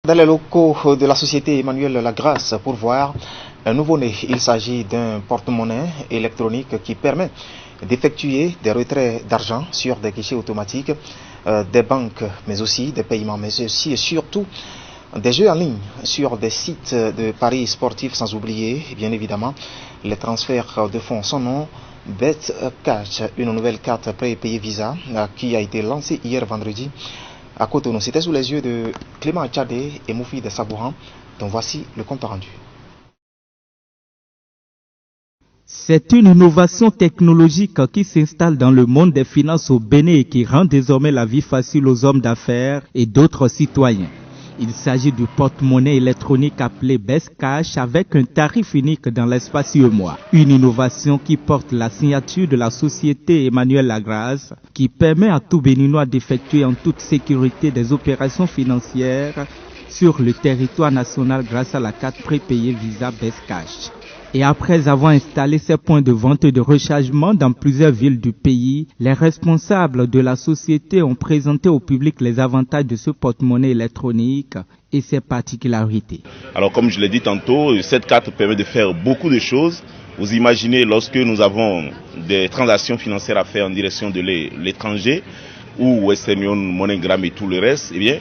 Dans les locaux de la société Emmanuel Lagrasse pour voir un nouveau-né. Il s'agit d'un porte-monnaie électronique qui permet d'effectuer des retraits d'argent sur des guichets automatiques des banques, mais aussi des paiements, mais aussi et surtout des jeux en ligne sur des sites de paris sportifs, sans oublier bien évidemment les transferts de fonds. Son nom, BetCash, une nouvelle carte prépayée Visa qui a été lancée hier vendredi à Cotonou. C'était sous les yeux de Clément Tchadé et Moufi de Sabouran, dont voici le compte rendu. C'est une innovation technologique qui s'installe dans le monde des finances au Bénin et qui rend désormais la vie facile aux hommes d'affaires et d'autres citoyens. Il s'agit du porte-monnaie électronique appelé BetCash avec un tarif unique dans l'espace UEMOA. Une innovation qui porte la signature de la société Emmanuel Lagrasse qui permet à tout Béninois d'effectuer en toute sécurité des opérations financières sur le territoire national grâce à la carte prépayée Visa BetCash. Et après avoir installé ces points de vente et de rechargement dans plusieurs villes du pays, les responsables de la société ont présenté au public les avantages de ce porte-monnaie électronique et ses particularités. Alors comme je l'ai dit tantôt, cette carte permet de faire beaucoup de choses. Vous imaginez lorsque nous avons des transactions financières à faire en direction de l'étranger, ou Western Union, MoneyGram et tout le reste, eh bien,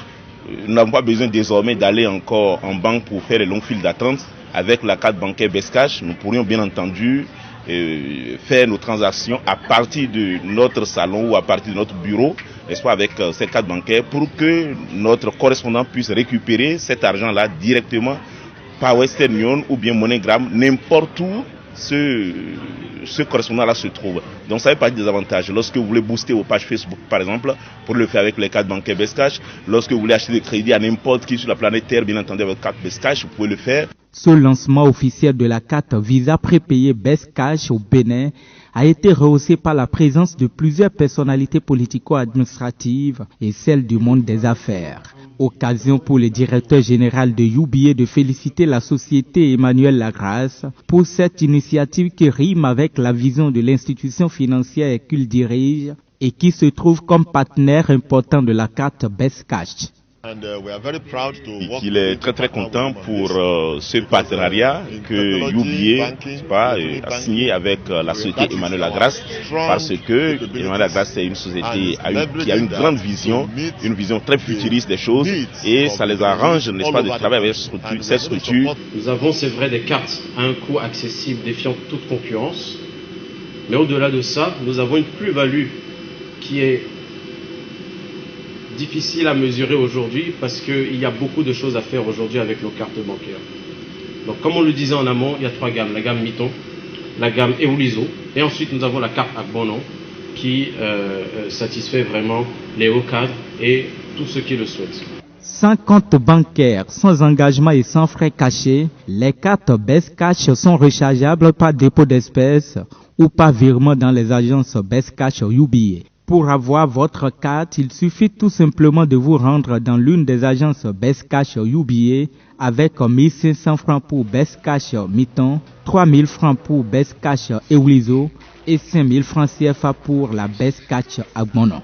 nous n'avons pas besoin désormais d'aller encore en banque pour faire les longues files d'attente. Avec la carte bancaire BetCash, nous pourrions bien entendu faire nos transactions à partir de notre salon ou à partir de notre bureau, n'est-ce pas, avec cette carte bancaire, pour que notre correspondant puisse récupérer cet argent-là directement par Western Union ou bien MoneyGram, n'importe où ce correspondant-là se trouve. Donc ça fait partie des avantages. Lorsque vous voulez booster vos pages Facebook, par exemple, pour le faire avec les cartes bancaires BetCash, lorsque vous voulez acheter des crédits à n'importe qui sur la planète Terre, bien entendu avec votre carte BetCash, vous pouvez le faire. Ce lancement officiel de la carte Visa prépayée BetCash au Bénin a été rehaussé par la présence de plusieurs personnalités politico-administratives et celles du monde des affaires. Occasion pour le directeur général de UBA de féliciter la société Emmanuel Lagrasse pour cette initiative qui rime avec la vision de l'institution financière qu'il dirige et qui se trouve comme partenaire important de la carte BetCash. Il est très content pour ce partenariat que UBA a signé avec la société Emmanuel Lagrasse, parce que Emmanuel Lagrasse est une société qui a une grande vision, une vision très futuriste des choses, et ça les arrange, n'est-ce pas, de travailler avec cette structure. Nous avons, c'est vrai, des cartes à un coût accessible défiant toute concurrence, mais au-delà de ça, nous avons une plus-value qui est difficile à mesurer aujourd'hui parce qu'il y a beaucoup de choses à faire aujourd'hui avec nos cartes bancaires. Donc comme on le disait en amont, il y a trois gammes. La gamme Miton, la gamme Eulizo et ensuite nous avons la carte Agbonon qui satisfait vraiment les hauts cadres et tous ceux qui le souhaitent. Sans compte bancaire, sans engagement et sans frais cachés, les cartes BetCash sont rechargeables par dépôt d'espèces ou par virement dans les agences BetCash UBA. Pour avoir votre carte, il suffit tout simplement de vous rendre dans l'une des agences BetCash UBA avec 1500 francs pour BetCash Miton, 3000 francs pour BetCash Eulizo et 5000 francs CFA pour la BetCash Agbonon.